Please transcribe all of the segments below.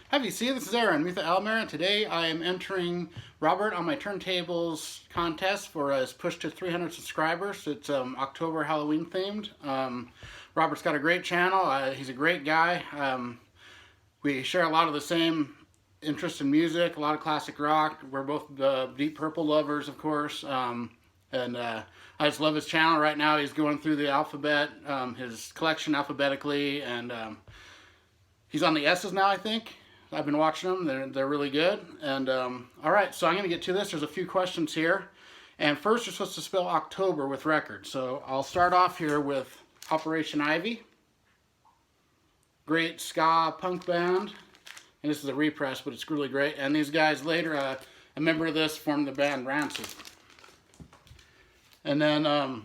Have you seen? This is Aaron, Mutha Almer, and today I am entering Robert on my Turntables contest for his push to 300 subscribers. It's October Halloween themed. Robert's got a great channel. He's a great guy. We share a lot of the same interest in music, a lot of classic rock. We're both Deep Purple lovers, of course. I just love his channel. Right now he's going through the alphabet, his collection alphabetically, and he's on the S's now, I think. I've been watching them. They're really good. And all right, so I'm going to get to this. There's a few questions here. And first, you're supposed to spell October with records. So I'll start off here with Operation Ivy. Great ska punk band. And this is a repress, but it's really great. And these guys later, a member of this formed the band Rancid. And then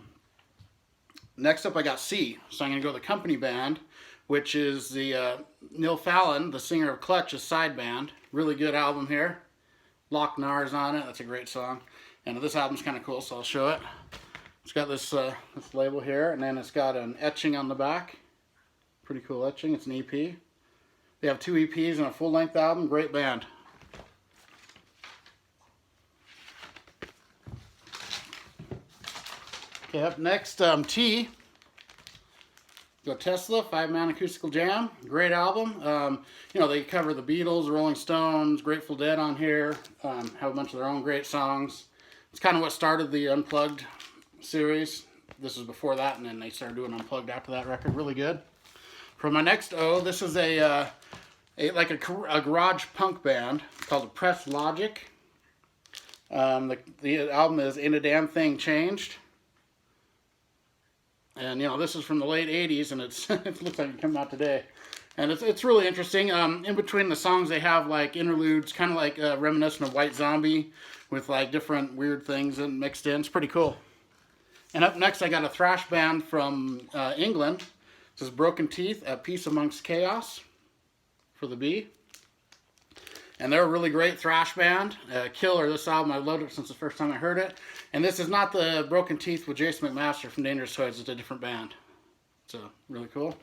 next up I got C. So I'm going to go with the company band, which is the Neil Fallon, the singer of Clutch's side band. Really good album here. Loch Nars on it. That's a great song. And this album's kind of cool, so I'll show it. It's got this label here, and then it's got an etching on the back. Pretty cool etching. It's an EP. They have 2 EPs and a full-length album. Great band. Okay, up next, T. Go Tesla, 5-Man Acoustical Jam. Great album. You know, they cover the Beatles, Rolling Stones, Grateful Dead on here. Have a bunch of their own great songs. It's kind of what started the Unplugged series. This was before that, and then they started doing Unplugged after that record. Really good. For my next O, this is a garage punk band called Press Logic. The album is Ain't a Damn Thing Changed. And you know, this is from the late 80s, and it looks like it came out today. And it's really interesting. In between the songs, they have like interludes, kind of like reminiscent of White Zombie, with like different weird things mixed in. It's pretty cool. And up next, I got a thrash band from England. This is Broken Teeth, A Peace Amongst Chaos, for the B. And they're a really great thrash band. Killer, this album, I loved it since the first time I heard it. And this is not the Broken Teeth with Jason McMaster from Dangerous Toys. It's a different band. So, really cool.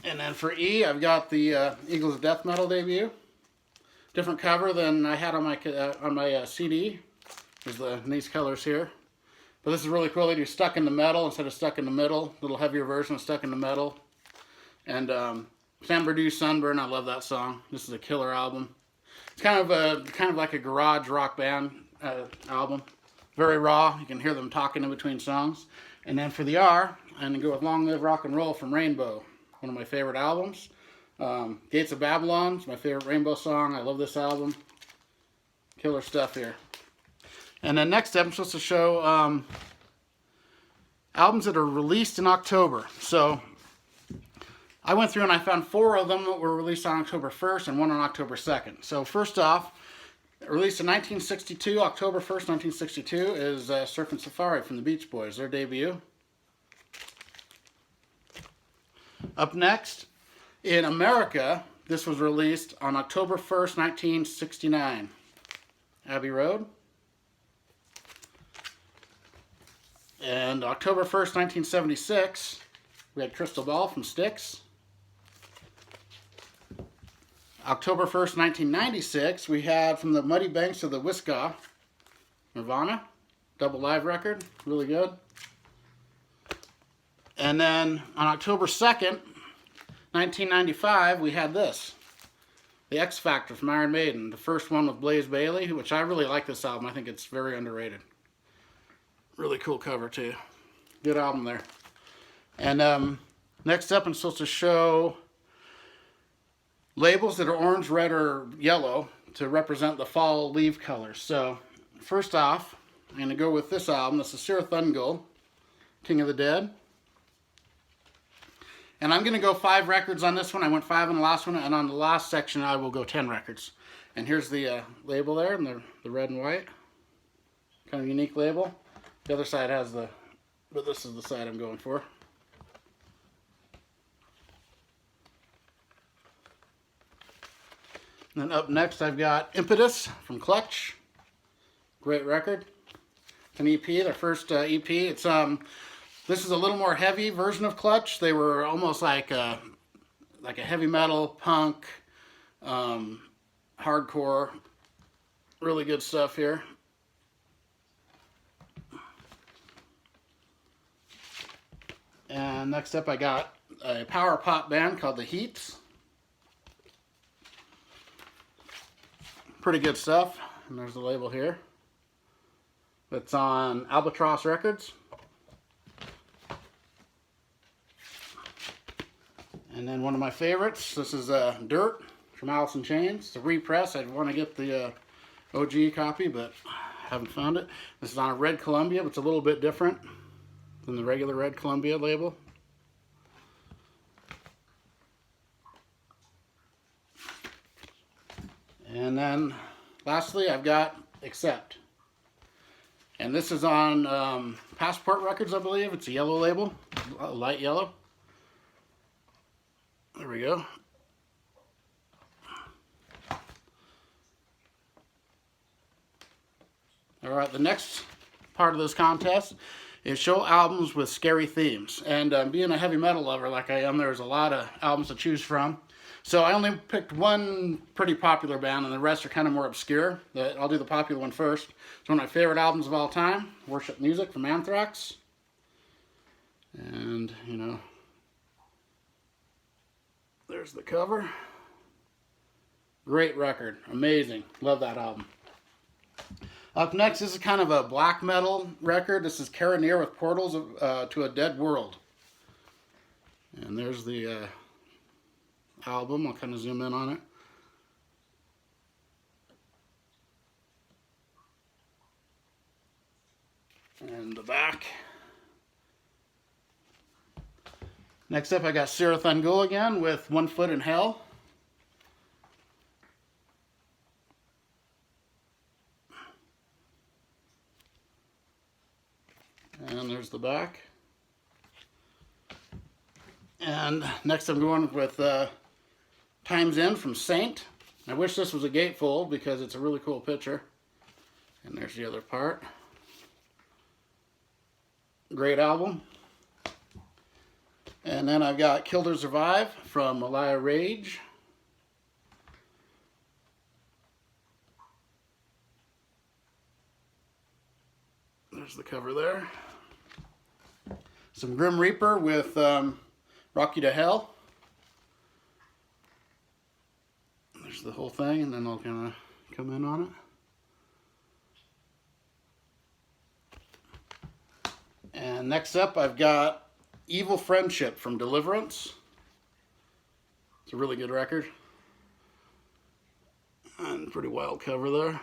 And then for E, I've got the Eagles of Death Metal debut. Different cover than I had on my CD. There's these colors here. But this is really cool. They do Stuck in the Metal instead of Stuck in the Middle. A little heavier version of Stuck in the Metal. And Sam Burdu's Sunburn, I love that song. This is a killer album. It's kind of like a garage rock band album. Very raw. You can hear them talking in between songs. And then for the R, I'm going to go with Long Live Rock and Roll from Rainbow. One of my favorite albums. Gates of Babylon is my favorite Rainbow song. I love this album. Killer stuff here. And then next up, I'm supposed to show albums that are released in October. So I went through and I found 4 of them that were released on October 1st and 1 on October 2nd. So first off, released in 1962, October 1st, 1962, is Surfin' Safari from the Beach Boys, their debut. Up next, in America, this was released on October 1st, 1969. Abbey Road. And October 1st, 1976, we had Crystal Ball from Styx. October 1st, 1996, we had From the Muddy Banks of the Wissahickon, Nirvana, double live record, really good. And then on October 2nd, 1995, we had this, The X Factor from Iron Maiden, the first one with Blaze Bayley, which I really like this album. I think it's very underrated. Really cool cover too. Good album there. And next up, I'm supposed to show labels that are orange, red, or yellow to represent the fall leaf colors. So, first off, I'm going to go with this album. This is Sir Thungol, King of the Dead. And I'm going to go 5 records on this one. I went 5 on the last one, and on the last section I will go 10 records. And here's the label there, and the red and white. Kind of unique label. The other side has but this is the side I'm going for. And then up next I've got Impetus from Clutch. Great record. It's an EP, their first EP. It's this is a little more heavy version of Clutch. They were almost like a heavy metal, punk, hardcore, really good stuff here. And next up I got a power pop band called the Heats. Pretty good stuff. And there's the label here. It's on Albatross Records. And then one of my favorites, this is Dirt from Alice in Chains. It's a repress. I'd want to get the OG copy, but haven't found it. This is on a red Columbia, but it's a little bit different than the regular red Columbia label. And then lastly, I've got Accept. And this is on Passport Records, I believe. It's a yellow label, light yellow. There we go. All right, the next part of this contest is show albums with scary themes. And being a heavy metal lover like I am, there's a lot of albums to choose from. So I only picked one pretty popular band, and the rest are kind of more obscure. I'll do the popular one first. It's one of my favorite albums of all time, Worship Music from Anthrax. And, you know, there's the cover. Great record. Amazing. Love that album. Up next, this is kind of a black metal record. This is Carinair with Portals to a Dead World. And there's the album. I'll kind of zoom in on it. And the back. Next up, I got Cirith Ungol again with One Foot in Hell. And there's the back. And next I'm going with Time's End from Saint. I wish this was a gatefold because it's a really cool picture. And there's the other part. Great album. And then I've got Kill to Survive from Malaya Rage. There's the cover there. Some Grim Reaper with Rock You to Hell. There's the whole thing, and then I'll kind of come in on it. And next up, I've got Evil Friendship from Deliverance. It's a really good record. And pretty wild cover there.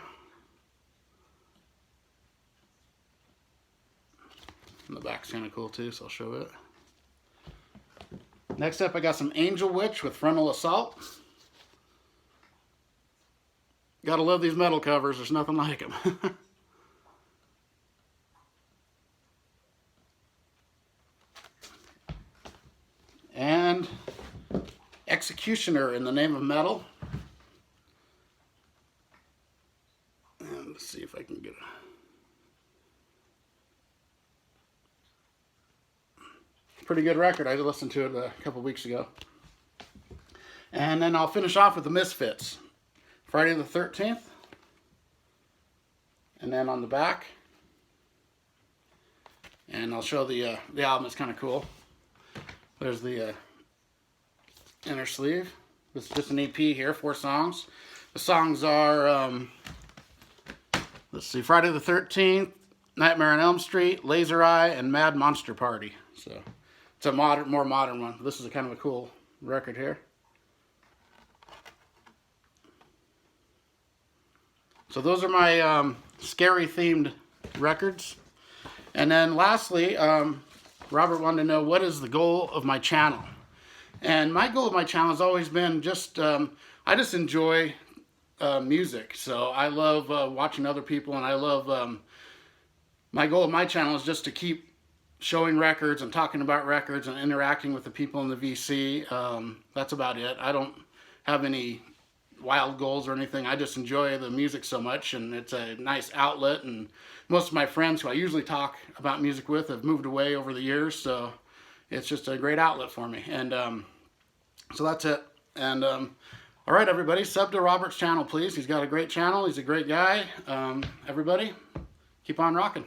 And the back's kind of cool too, so I'll show it. Next up, I got some Angel Witch with Frontal Assault. Gotta love these metal covers, there's nothing like them. And Executioner in the Name of Metal. And let's see if I can get it. Pretty good record. I listened to it a couple weeks ago. And then I'll finish off with the Misfits. Friday the 13th. And then on the back. And I'll show the album. It's kind of cool. There's the inner sleeve. This is just an EP here, 4 songs. The songs are, let's see, Friday the 13th, Nightmare on Elm Street, Laser Eye, and Mad Monster Party. So it's a more modern one. This is a kind of a cool record here. So those are my scary themed records. And then lastly, Robert wanted to know what is the goal of my channel. And my goal of my channel has always been just, I just enjoy music. So I love watching other people, and I love, my goal of my channel is just to keep showing records and talking about records and interacting with the people in the VC. That's about it. I don't have any wild goals or anything. I just enjoy the music so much, and it's a nice outlet. And most of my friends who I usually talk about music with have moved away over the years, so it's just a great outlet for me. And so that's it. And All right, everybody, sub to Robert's channel, please. He's got a great channel. He's a great guy. Everybody, keep on rocking.